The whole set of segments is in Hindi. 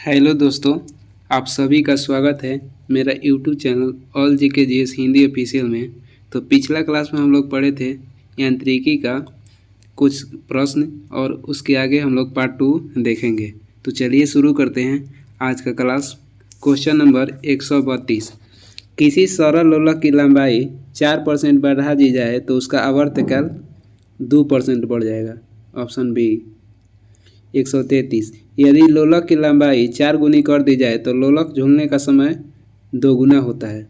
हेलो दोस्तों, आप सभी का स्वागत है मेरा यूट्यूब चैनल ऑल जी के जीएस हिंदी ऑफिशियल में। तो पिछला क्लास में हम लोग पढ़े थे यांत्रिकी का कुछ प्रश्न और उसके आगे हम लोग पार्ट 2 देखेंगे। तो चलिए शुरू करते हैं आज का क्लास। क्वेश्चन नंबर 132, किसी सरल लोलक की लंबाई 4% बढ़ा दी जाए तो उसका आवर्तकाल 2% बढ़ जाएगा। Option B. 133, यदि लोलक की लंबाई 4 गुनी कर दी जाए तो लोलक झूलने का समय दोगुना होता है।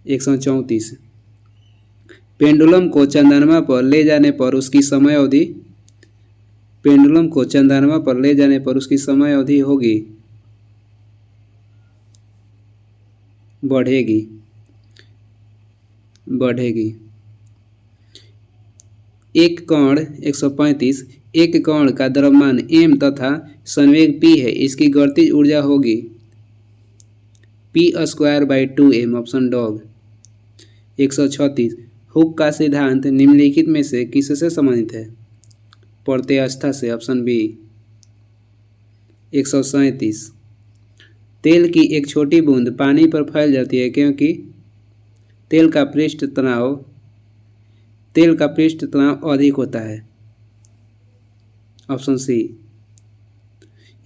134, पेंडुलम को चंद्रमा पर ले जाने पर उसकी समय अवधि होगी बढ़ेगी। एक कण 135, एक कण का द्रव्यमान m तथा संवेग p है, इसकी गतिज ऊर्जा होगी p²/2m। Option dog. 136, हुक का सिद्धांत निम्नलिखित में से किससे संबंधित है? प्रत्यवस्था से। Option B. 137, तेल की एक छोटी बूंद पानी पर फैल जाती है क्योंकि तेल का पृष्ठ तनाव अधिक होता है। Option C.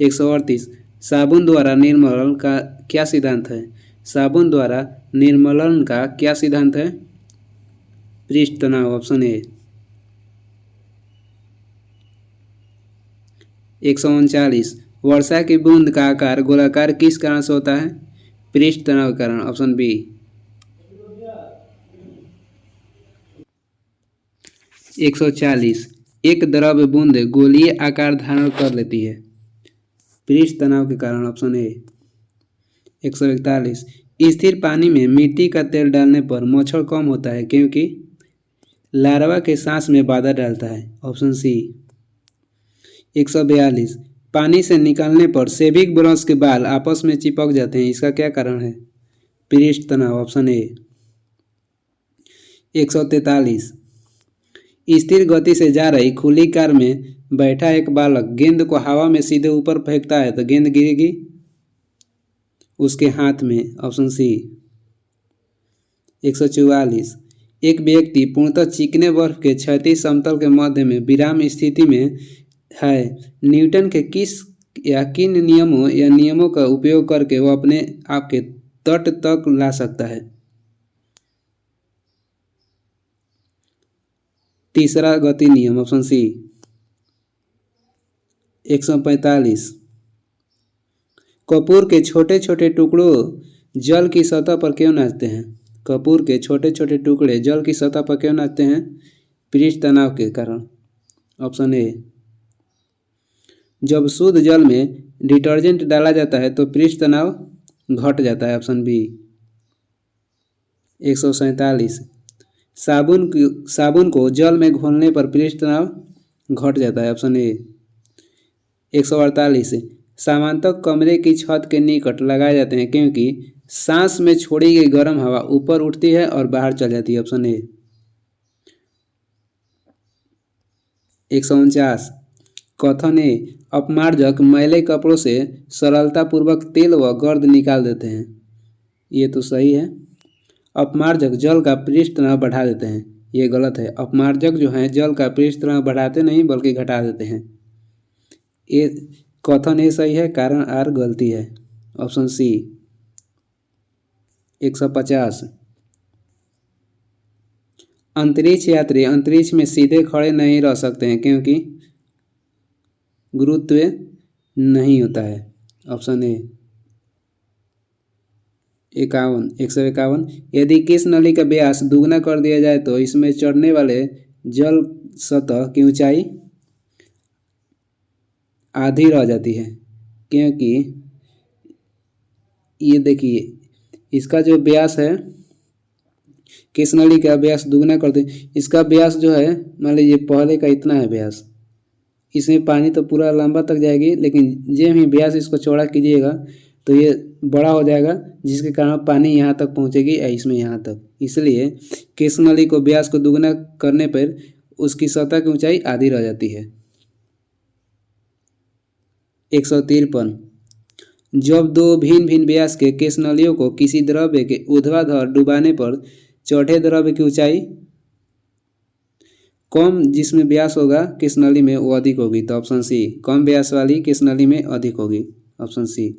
138, साबुन द्वारा निर्मलन का क्या सिद्धांत है? साबुन द्वारा निर्मलन का क्या सिद्धांत है? पृष्ठ तनाव। Option A. 139, वर्षा की बूंद का आकार गोलाकार किस कारण से होता है? पृष्ठ तनाव के कारण। Option B. 140, एक द्रव बूंद गोलीय आकार धारण कर लेती है। पृष्ठ तनाव के कारण। Option A. 141, स्थिर पानी में मिट्टी का तेल डालने पर मच्छर कम होता है क्योंकि लार्वा के सांस में बाधा डालता है। Option C. 142, पानी से निकालने पर सेविक ब्रश के बाल आपस में चिपक जाते हैं, इसका क्या कारण है? पृष्ठ तनाव। Option A. 143, स्थिर गति से जा रही खुली कार में बैठा एक बालक गेंद को हवा में सीधे ऊपर फेंकता है तो गेंद गिरेगी उसके हाथ में। Option C. 144, एक व्यक्ति पूर्णतः चिकने बर्फ के क्षैतिज समतल के मध्य में विराम स्थिति में है। न्यूटन के किन नियमों का उपयोग करके वह अपने आप के तट तक ला सकता है? तीसरा गति नियम। Option C. 145, कपूर के छोटे छोटे टुकड़ों जल की सतह पर क्यों नाचते हैं? कपूर के छोटे छोटे टुकड़े जल की सतह पर क्यों नाचते हैं? पृष्ठ तनाव के कारण। Option A. जब शुद्ध जल में डिटर्जेंट डाला जाता है तो पृष्ठ तनाव घट जाता है। Option B. 147, साबुन को जल में घोलने पर पृष्ठ तनाव घट जाता है। Option A. 148, समानांतर कमरे की छत के निकट लगाए जाते हैं क्योंकि सांस में छोड़ी गई गर्म हवा ऊपर उठती है और बाहर चल जाती है। Option A. 149, कथन ए, अपमार्जक मैले कपड़ों से सरलतापूर्वक तेल व गर्द निकाल देते हैं। ये तो सही है। अपमार्जक जल का पृष्ठ तनाव बढ़ा देते हैं। ये गलत है। अपमार्जक जो है जल का पृष्ठ तनाव बढ़ाते नहीं बल्कि घटा देते हैं। ये कथन ए सही है, कारण आर गलती है। Option C. 150, अंतरिक्ष यात्री अंतरिक्ष में सीधे खड़े नहीं रह सकते हैं क्योंकि गुरुत्व नहीं होता है। Option A. 151, यदि किस नली का व्यास दुगना कर दिया जाए तो इसमें चढ़ने वाले जल सतह की ऊंचाई आधी रह जाती है क्योंकि ये देखिए इसका जो व्यास है, किस नली का व्यास दुगना कर दे, इसका व्यास जो है मान लीजिए पहले का इतना है व्यास, इसमें पानी तो पूरा लंबा तक जाएगी, लेकिन जब ही व्यास इसको चौड़ा कीजिएगा तो ये बड़ा हो जाएगा जिसके कारण पानी यहाँ तक पहुँचेगी या इसमें यहाँ तक। इसलिए केस नली को व्यास को दुगना करने पर उसकी सतह की ऊंचाई आधी रह जाती है। 153 जब दो भिन्न भिन्न व्यास के केशनलियों को किसी द्रव्य के ऊर्ध्वाधर डुबाने पर चौथे द्रव्य की ऊंचाई कम जिसमें व्यास होगा केशनली में वो अधिक होगी, तो ऑप्शन सी। कम व्यास वाली केशनली में अधिक होगी, ऑप्शन सी।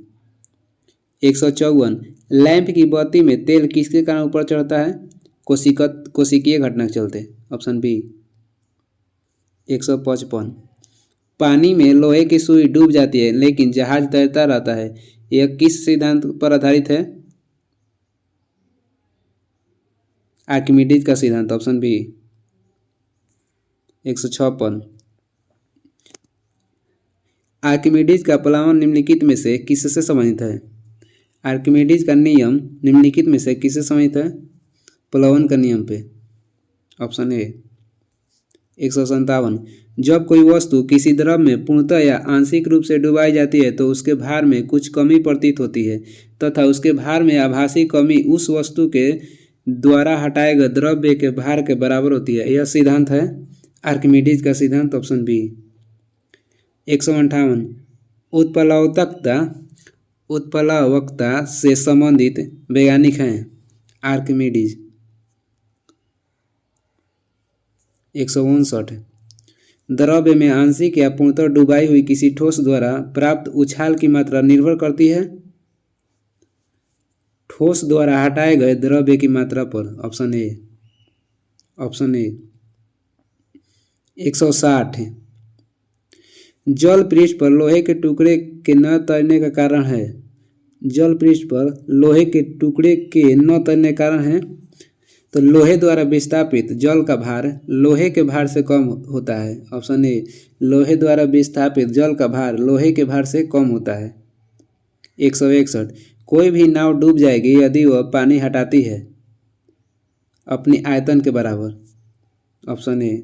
154 लैंप की बत्ती में तेल किसके कारण ऊपर चढ़ता है? कोशिकीय घटना के चलते, ऑप्शन बी। 155 पानी में लोहे की सुई डूब जाती है लेकिन जहाज तैरता रहता है, यह किस सिद्धांत पर आधारित है? आर्किमिडीज का सिद्धांत, ऑप्शन बी। 156 आर्किमिडीज का प्लावन निम्नलिखित में से किससे संबंधित है? आर्किमिडीज का नियम निम्नलिखित में से किससे संबंधित है? प्लावन का नियम पे, ऑप्शन ए। 157 जब कोई वस्तु किसी द्रव में पूर्णतः या आंशिक रूप से डुबाई जाती है तो उसके भार में कुछ कमी प्रतीत होती है तथा उसके भार में आभासी कमी उस वस्तु के द्वारा हटाए गए द्रव्य के भार के बराबर होती है। यह सिद्धांत है आर्किमिडीज का सिद्धांत, ऑप्शन बी। 158 उत्प्लावकता से संबंधित वैज्ञानिक हैं आर्किमिडीज। 159 द्रव्य में आंशिक या पूर्णतः डुबाई हुई किसी ठोस द्वारा प्राप्त उछाल की मात्रा निर्भर करती है ठोस द्वारा हटाए गए द्रव्य की मात्रा पर, ऑप्शन ए। Option A. 160 जल पृष्ठ पर लोहे के टुकड़े के न तैरने का कारण है? जल पृष्ठ पर लोहे के टुकड़े के न तैरने का कारण है तो लोहे द्वारा विस्थापित जल का भार लोहे के भार से कम होता है, ऑप्शन ए। लोहे द्वारा विस्थापित जल का भार लोहे के भार से कम होता है। 161 कोई भी नाव डूब जाएगी यदि वह पानी हटाती है अपनी आयतन के बराबर, ऑप्शन ए।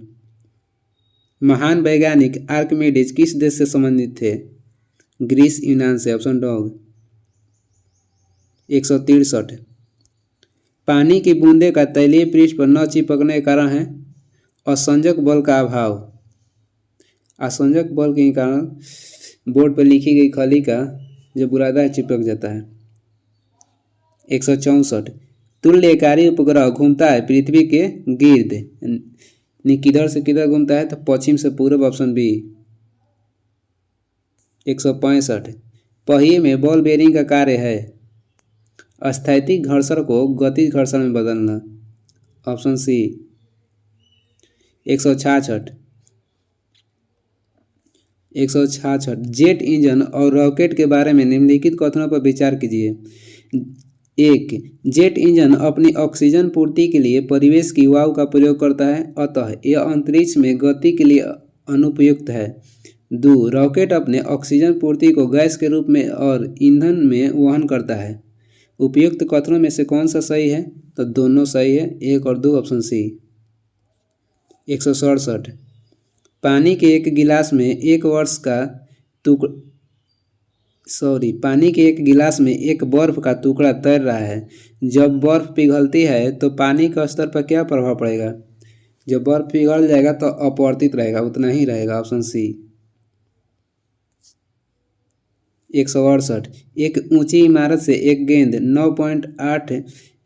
महान वैज्ञानिक आर्किमिडीज किस देश से संबंधित थे? ग्रीस, यूनान से, ऑप्शन डॉग। 163 पानी की बूंदे का तैलीय पृष्ठ पर न चिपकने का कारण है असंजक बल का अभाव। असंजक बल के कारण बोर्ड पर लिखी गई खली का जो बुरादा है चिपक जाता है। 164 तुल्यकारी उपग्रह घूमता है पृथ्वी के गिर्द, किधर से किधर घूमता है? तो पश्चिम से पूर्व, ऑप्शन बी। 165 पहिए में बॉल बेरिंग का कार्य है स्थैतिक घर्षण को गतिज घर्षण में बदलना, ऑप्शन सी। 166 जेट इंजन और रॉकेट के बारे में निम्नलिखित कथनों पर विचार कीजिए। 1 जेट इंजन अपनी ऑक्सीजन पूर्ति के लिए परिवेश की वायु का प्रयोग करता है अतः यह अंतरिक्ष में गति के लिए अनुपयुक्त है। 2 रॉकेट अपने ऑक्सीजन पूर्ति को गैस के रूप में और ईंधन में वहन करता है। उपयुक्त कथनों में से कौन सा सही है? तो दोनों सही है, 1 और 2, ऑप्शन सी। 167 पानी के एक गिलास में एक बर्फ का टुकड़ा तैर रहा है। जब बर्फ पिघलती है तो पानी के स्तर पर क्या प्रभाव पड़ेगा? जब बर्फ पिघल जाएगा तो अपवर्तित रहेगा, उतना ही रहेगा, ऑप्शन सी। 168 एक ऊंची इमारत से एक गेंद 9.8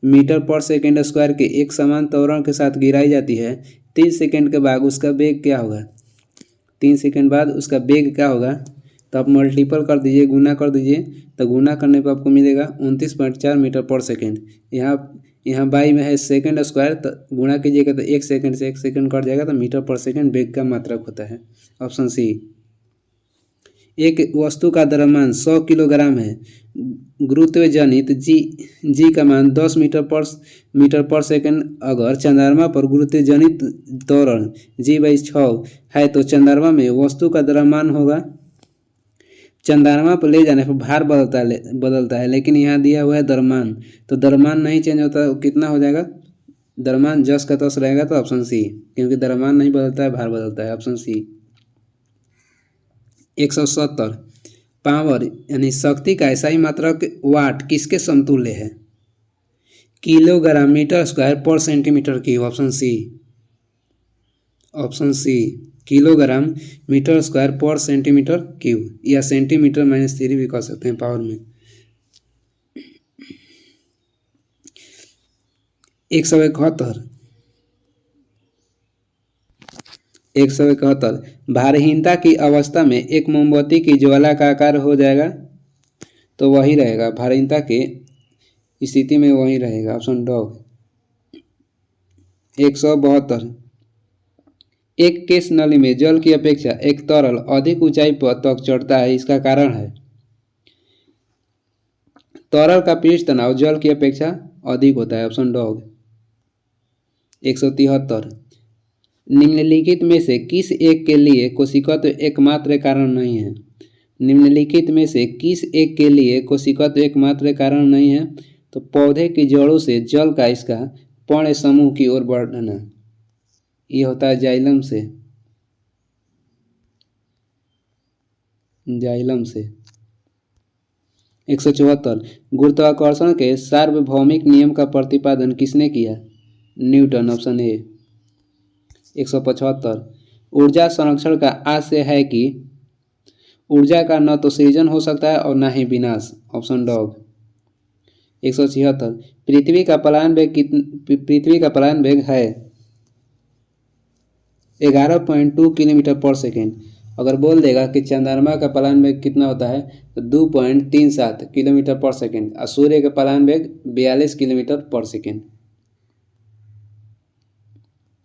मीटर पर सेकेंड स्क्वायर के एक समान त्वरण के साथ गिराई जाती है। 3 सेकेंड के बाद उसका वेग क्या होगा? 3 सेकेंड बाद उसका वेग क्या होगा? तो आप मल्टीपल कर दीजिए, गुना कर दीजिए, तो गुना करने पर आपको मिलेगा 29.4 मीटर पर सेकेंड। यहाँ बाई में है सेकेंड स्क्वायर, तो गुणा कीजिएगा तो 1 सेकेंड से 1 सेकेंड कट जाएगा, तो मीटर पर सेकेंड वेग का मात्रक होता है, ऑप्शन सी। एक वस्तु का द्रव्यमान 100 किलोग्राम है। गुरुत्वजनित जी का मान 10 मीटर पर सेकेंड अगर चंद्रमा पर गुरुत्वजनित त्वरण g/6 है तो चंद्रमा में वस्तु का द्रव्यमान होगा। चंद्रमा पर ले जाने पर भार बदलता है लेकिन यहाँ दिया हुआ है द्रव्यमान, तो द्रव्यमान नहीं चेंज होता, कितना हो जाएगा? द्रव्यमान जस का तस रहेगा, तो ऑप्शन सी, क्योंकि द्रव्यमान नहीं बदलता है, भार बदलता है, ऑप्शन सी। 170 पावर यानी शक्ति का ऐसा मात्रक वाट किसके समतुल्य है? Kilogram metre square per centimetre की, option C. Option C kilogram metre square per centimetre cube, या सेंटीमीटर -3 भी कह सकते हैं पावर में। 171 भारहीनता की अवस्था में एक मोमबत्ती की ज्वाला का आकार हो जाएगा, तो वही रहेगा भारहीनता के स्थिति में, वही रहेगा ऑप्शन डॉग। 172 एक केस नली में जल की अपेक्षा एक तरल अधिक ऊंचाई पर तक चढ़ता है, इसका कारण है। तरल का पृष्ठ तनाव जल की अपेक्षा अधिक होता है, ऑप्शन डॉग। 173 निम्नलिखित में से किस एक के लिए कोशिकत्व एकमात्र कारण नहीं है? निम्नलिखित में से किस एक के लिए कोशिकत्व एकमात्र कारण नहीं है? तो पौधे की जड़ों से जल का इसका पर्ण समूह की ओर बढ़ना, ये होता है जाइलम से। 174 गुरुत्वाकर्षण के सार्वभौमिक नियम का प्रतिपादन किसने किया? Newton, option A. 175 ऊर्जा संरक्षण का आशय है कि ऊर्जा का न तो सृजन हो सकता है और न ही विनाश, ऑप्शन डॉग। 176 पृथ्वी का पलायन वेग है 11.2 किलोमीटर पर सेकेंड। अगर बोल देगा कि चंद्रमा का पलायन वेग कितना होता है, तो 2.37 किलोमीटर पर सेकेंड, और सूर्य का पलायन वेग 42 किलोमीटर पर सेकेंड।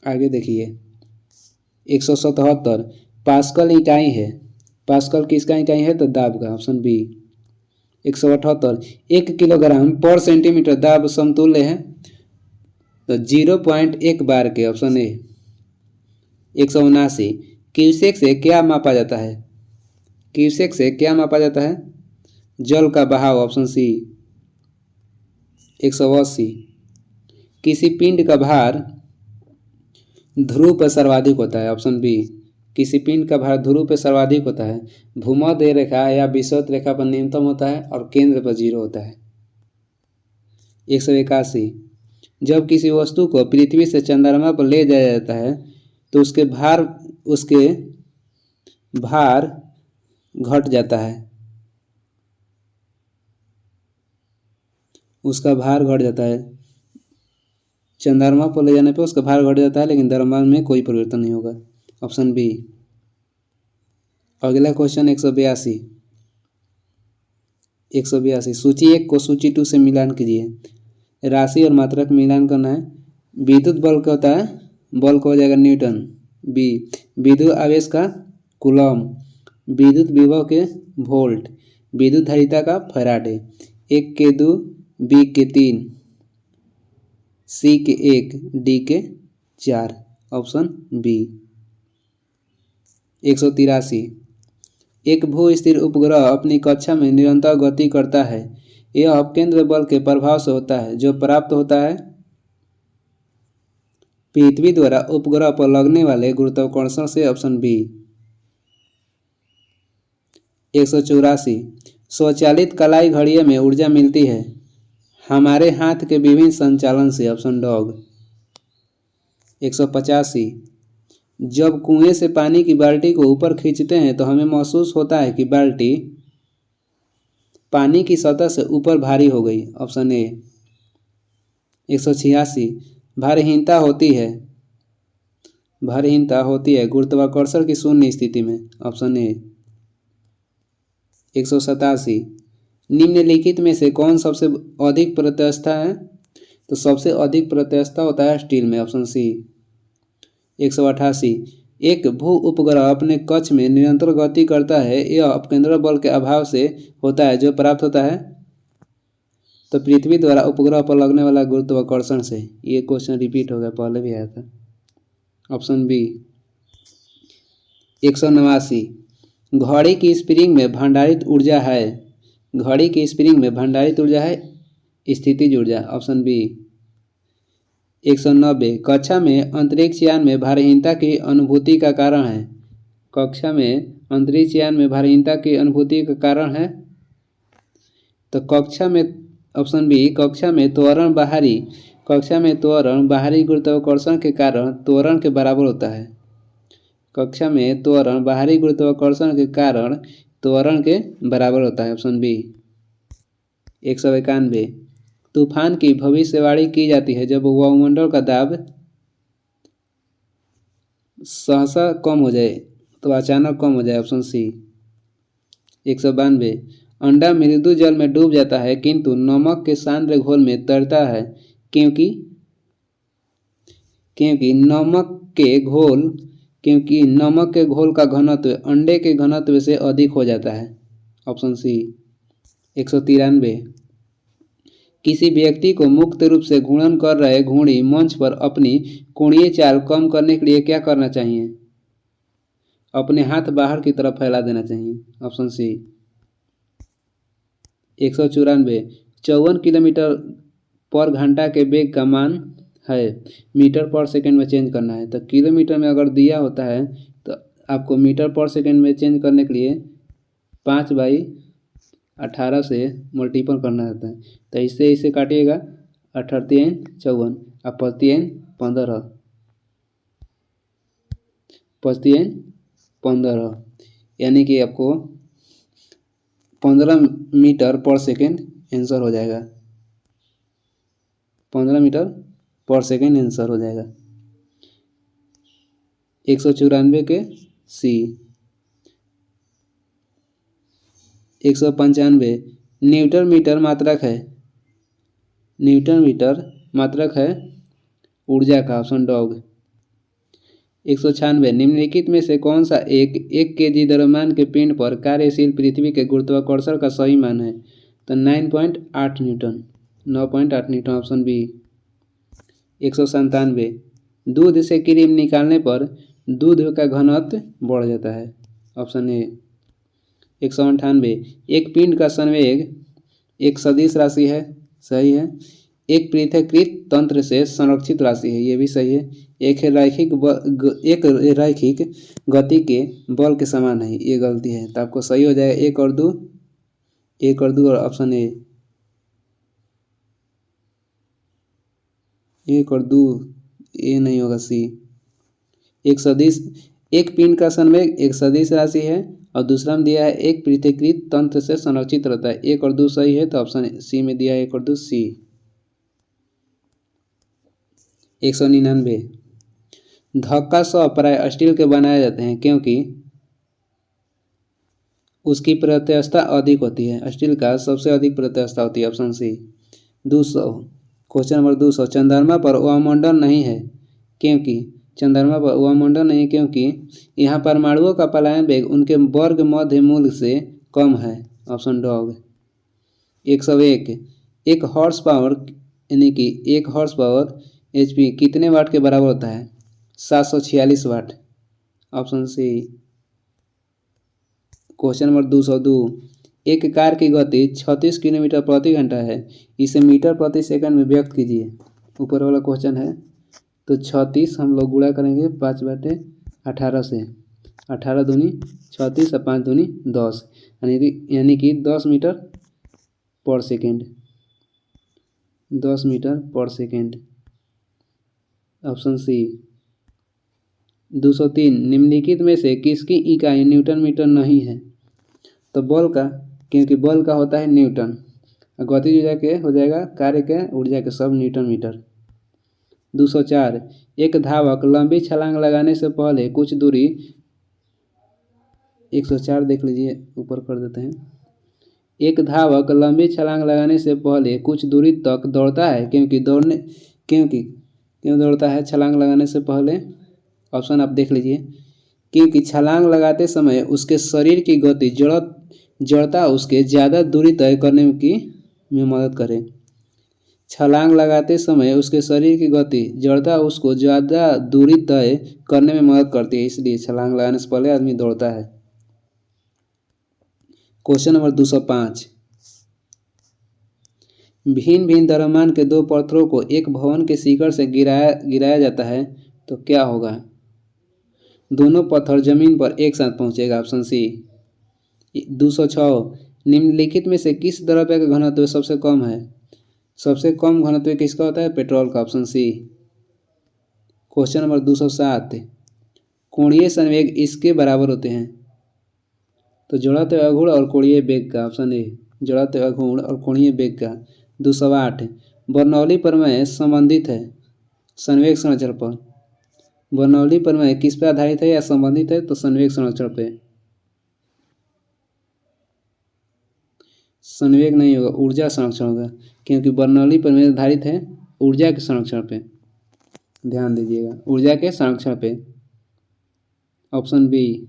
आगे देखिए 177 पास्कल इकाई है, पास्कल किसका इकाई है? तो दाब का, ऑप्शन बी। 178 1 किलोग्राम पर सेंटीमीटर दाब समतुल्य है, तो 0.1 बार के, ऑप्शन ए। 179 क्यूसेक से क्या मापा जाता है? क्यूसेक से क्या मापा जाता है? जल का बहाव, ऑप्शन सी। 180 किसी पिंड का भार ध्रुव पर सर्वाधिक होता है, ऑप्शन बी। किसी पिंड का भार ध्रुव पर सर्वाधिक होता है, भूमध्य रेखा या विषुवत रेखा पर न्यूनतम होता है और केंद्र पर 0 होता है। 181 जब किसी वस्तु को पृथ्वी से चंद्रमा पर ले जाया जाता है तो उसके भार घट जाता है, उसका भार घट जाता है। चंद्रमा पर ले जाने पर उसका भार घट जाता है, लेकिन द्रव्यमान में कोई परिवर्तन नहीं होगा, ऑप्शन बी। अगला क्वेश्चन 182 सूची 1 को सूची 2 से मिलान कीजिए। राशि और मात्रा का मिलान करना है। विद्युत बल क्या होता है? बल को हो जाएगा न्यूटन, बी। विद्युत आवेश का कूलम, विद्युत विभव के वोल्ट, विद्युत धारिता का फैराडे। 1 के 2, बी के 3, सी के 1, डी के 4, ऑप्शन बी। 183 एक भू स्थिर उपग्रह अपनी कक्षा में निरंतर गति करता है, यह अपकेंद्र बल के प्रभाव से होता है, जो प्राप्त होता है पृथ्वी द्वारा उपग्रह पर लगने वाले गुरुत्वाकर्षण से, ऑप्शन बी। 184 स्वचालित कलाई घड़ियों में ऊर्जा मिलती है हमारे हाथ के विभिन्न संचालन से, ऑप्शन डॉग। 185 जब कुएं से पानी की बाल्टी को ऊपर खींचते हैं तो हमें महसूस होता है कि बाल्टी पानी की सतह से ऊपर भारी हो गई, ऑप्शन ए। 186 भारहीनता होती है गुरुत्वाकर्षण की शून्य स्थिति में, ऑप्शन ए। 187 निम्नलिखित में से कौन सबसे अधिक प्रत्यस्थता है? तो सबसे अधिक प्रत्यस्थता होता है स्टील में, ऑप्शन सी। 188 एक भू उपग्रह अपने कक्ष में निरंतर गति करता है, यह अपकेंद्र बल के अभाव से होता है, जो प्राप्त होता है तो पृथ्वी द्वारा उपग्रह पर लगने वाला गुरुत्वाकर्षण से। ये क्वेश्चन रिपीट हो गया, पहले भी आया था, ऑप्शन बी। 189 घड़ी की स्प्रिंग में भंडारित ऊर्जा है, घड़ी की स्प्रिंग में भंडारित ऊर्जा है स्थितिज ऊर्जा, ऑप्शन बी। 190 कक्षा में अंतरिक्ष यान में भारहीनता की अनुभूति का कारण है, कक्षा में अंतरिक्ष यान में भारहीनता की अनुभूति का कारण है तो कक्षा में, ऑप्शन बी, कक्षा में त्वरण बाहरी गुरुत्वाकर्षण के कारण त्वरण के बराबर होता है। कक्षा में त्वरण बाहरी गुरुत्वाकर्षण के कारण त्वरण के बराबर होता है। Option B. 191 तूफान की भविष्यवाणी की जाती है जब वायुमंडल का दाब सहसा कम हो जाए, तो अचानक कम हो जाए। Option C. 192 अंडा मृदु जल में डूब जाता है किंतु नमक के सांद्र घोल में तैरता है, क्योंकि क्योंकि नमक के घोल का घनत्व अंडे के घनत्व से अधिक हो जाता है। Option C. 193 किसी व्यक्ति को मुक्त रूप से घूर्णन कर रहे घोड़ी मंच पर अपनी कोणीय चाल कम करने के लिए क्या करना चाहिए? अपने हाथ बाहर की तरफ फैला देना चाहिए। Option C. 194 54 किलोमीटर पर घंटा के वेग का मान है, मीटर पर सेकंड में चेंज करना है। तो किलोमीटर में अगर दिया होता है तो आपको मीटर पर सेकंड में चेंज करने के लिए 5/18 से मल्टीपल करना होता है। तो इसे काटिएगा 18 54 और 15 15 यानी कि आपको 15 मीटर पर सेकेंड आंसर हो जाएगा। 15 मीटर पर सेकेंड आंसर हो जाएगा। 194 के सी। 195 न्यूटन मीटर मात्रक है ऊर्जा का। Option dog. 196 निम्नलिखित में से कौन सा एक kg द्रव्यमान के पिंड पर कार्यशील पृथ्वी के गुरुत्वाकर्षण का सही मान है? तो 9.8 न्यूटन। 9.8 न्यूटन। Option B. 197 दूध से क्रीम निकालने पर दूध का घनत्व बढ़ जाता है। Option A. 198 एक पिंड का संवेग एक सदिश राशि है, सही है। एक पृथक्कृत तंत्र से संरक्षित राशि है, ये भी सही है। एक रैखिक गति के बल के समान है, ये गलती है। तो आपको सही हो जाएगा 1 और 2 और ऑप्शन ए। 1 और 2 ये नहीं होगा, सी। एक पिंड का संवेग एक सदिश राशि है और दूसरा में दिया है एक पृथक्कृत तंत्र से संरक्षित रहता है। 1 और 2 सही है, तो ऑप्शन सी में दिया है 1 और 2 सी। 199 धक्का सौ प्राय स्टील के बनाए जाते हैं क्योंकि उसकी प्रत्यक्षता अधिक होती है। स्टील का सबसे अधिक प्रत्यक्षता होती है। Option C. 200 क्वेश्चन नंबर 200 चंद्रमा पर वायुमंडल नहीं है क्योंकि यहाँ परमाणुओं का पलायन वेग उनके वर्ग मध्य मूल से कम है। Option dog. 101 एक हॉर्स पावर यानी कि 1 हॉर्स पावर HP कितने वाट के बराबर होता है? 746 watt. Option C. Question number 202 एक कार की गति 36 किलोमीटर प्रति घंटा है, इसे मीटर प्रति सेकंड में व्यक्त कीजिए। ऊपर वाला क्वेश्चन है। तो 36 हम लोग गुणा करेंगे 5/18 से। 18 दूनी 36 और 5 दूनी 10 यानी कि 10 metre per second. 10 metre per second. Option C. 203 निम्नलिखित में से किसकी इकाई न्यूटन मीटर नहीं है? तो बल का, क्योंकि बल का होता है न्यूटन, गतिज ऊर्जा के हो जाएगा कार्य के ऊर्जा के सब न्यूटन मीटर। 204 एक धावक लंबी छलांग लगाने से पहले कुछ दूरी 104 देख लीजिए, ऊपर कर देते हैं। एक धावक लंबी छलांग लगाने से पहले कुछ दूरी तक दौड़ता है क्यों दौड़ता है छलांग लगाने से पहले? ऑप्शन आप देख लीजिए। क्योंकि छलांग लगाते समय उसके शरीर की गति जड़ता उसके ज़्यादा दूरी तय करने में मदद करे। छलांग लगाते समय उसके शरीर की गति जड़ता उसको ज़्यादा दूरी तय करने में मदद करती है, इसलिए छलांग लगाने से पहले आदमी दौड़ता है। क्वेश्चन नंबर 205 भिन्न भिन्न द्रव्यमान के 2 पत्थरों को एक भवन के शिखर से गिराया जाता है तो क्या होगा? दोनों पत्थर जमीन पर एक साथ पहुंचेगा। Option C. 206 निम्नलिखित में से किस द्रव्य का घनत्व सबसे कम है? सबसे कम घनत्व किसका होता है? पेट्रोल का। Option C. क्वेश्चन नंबर 207 कोणीय संवेग इसके बराबर होते हैं। तो जड़त्व आघूर्ण और कोणीय वेग का, ऑप्शन ए जड़त्व आघूर्ण और कोणीय वेग का। 208 बर्नौली प्रमेय संबंधित है संवेग संरक्षण पर। बर्नौली प्रमेय किस पर आधारित है या संबंधित है? तो संवेग संरक्षण पे। संवेग नहीं होगा, ऊर्जा संरक्षण होगा, क्योंकि बर्नौली प्रमेय आधारित है ऊर्जा के संरक्षण पे। ध्यान दीजिएगा, ऊर्जा के संरक्षण पे। Option B.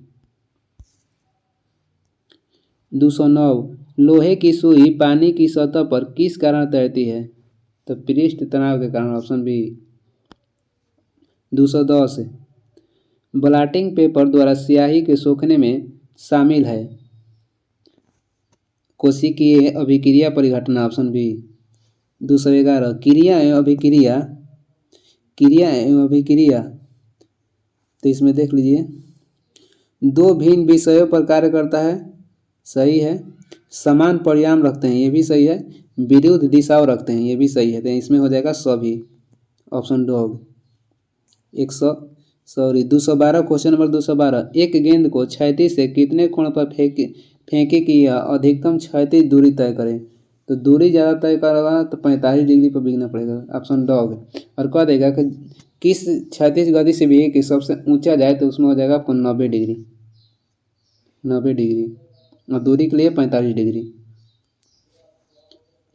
209 लोहे की सुई पानी की सतह पर किस कारण तैरती है? तो पृष्ठ तनाव के कारण, ऑप्शन बी। 210 ब्लॉटिंग पेपर द्वारा स्याही के सोखने में शामिल है कोशिकीय अभिक्रिया परिघटना, ऑप्शन बी। 211 क्रिया एवं अभिक्रिया, क्रिया एवं अभिक्रिया, तो इसमें देख लीजिए, दो भिन्न विषयों पर कार्य करता है, सही है। समान परिणाम रखते हैं, ये भी सही है। विरुद्ध दिशाओं रखते हैं, ये भी सही है। तो इसमें हो जाएगा सभी, ऑप्शन डॉग। 212 क्वेश्चन नंबर 212 एक गेंद को क्षैतिज से कितने कोण पर फेंके कि यह अधिकतम क्षैतिज दूरी तय करें? तो दूरी ज़्यादा तय करवा तो 45 डिग्री पर बिकना पड़ेगा, ऑप्शन डॉग। और कह देगा कि किस क्षैतिज गति से भी कि सबसे ऊंचा जाए, तो उसमें हो जाएगा आपको 90 डिग्री, 90 डिग्री, और दूरी के लिए 45 डिग्री।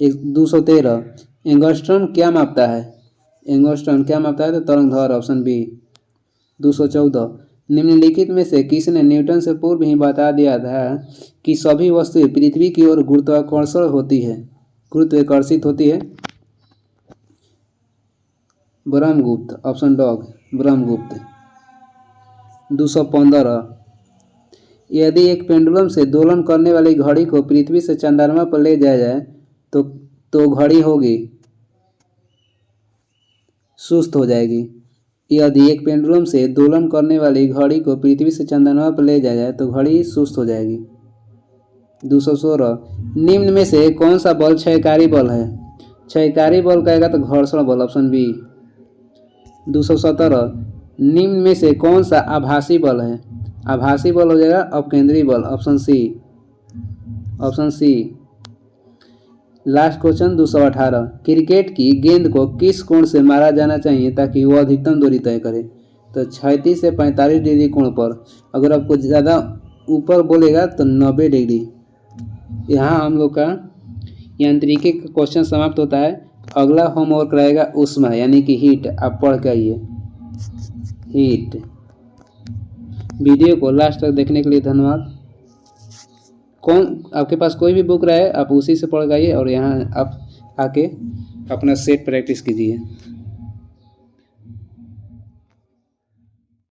213 एंगस्ट्रॉम क्या मापता है? एंगस्ट्रॉम क्या मापता है? तो तरंग दैर्ध्य, ऑप्शन बी। 214 निम्नलिखित में से किसने न्यूटन से पूर्व ही बता दिया था कि सभी वस्तुएं पृथ्वी की ओर गुरुत्वाकर्षण होती है, गुरुत्वाकर्षित होती है? Brahmagupta, option dog, Brahmagupta. 215 यदि एक पेंडुलम से दोलन करने वाली घड़ी को पृथ्वी से चंद्रमा पर ले जाया जाए तो घड़ी होगी सुस्त हो जाएगी। यदि एक पेंडुलम से दोलन करने वाली घड़ी को पृथ्वी से चंद्रमा पर ले जाया जाए तो घड़ी सुस्त हो जाएगी। 216 निम्न में से कौन सा बल क्षयकारी बल है? क्षयकारी बल कहेगा तो घर्षण बल, ऑप्शन बी। 217 निम्न में से कौन सा आभासी बल है? आभासी बल हो जाएगा अपकेंद्री बल, option C, option C. Last question 218 cricket की गेंद को किस कोण से मारा जाना चाहिए ताकि वह अधिकतम दूरी तय करे? तो 36 से 45 डिग्री कोण पर। अगर आपको ज़्यादा ऊपर बोलेगा तो 90 डिग्री। यहाँ हम लोग का यांत्रिकी का क्वेश्चन समाप्त होता है। अगला होमवर्क रहेगा ऊष्मा यानी कि हीट। आप पढ़ के आइए हीट। वीडियो को लास्ट तक देखने के लिए धन्यवाद। आपके पास कोई भी बुक रहे आप उसी से पढ़ के आइए और यहाँ आप आके अपना सेट प्रैक्टिस कीजिए।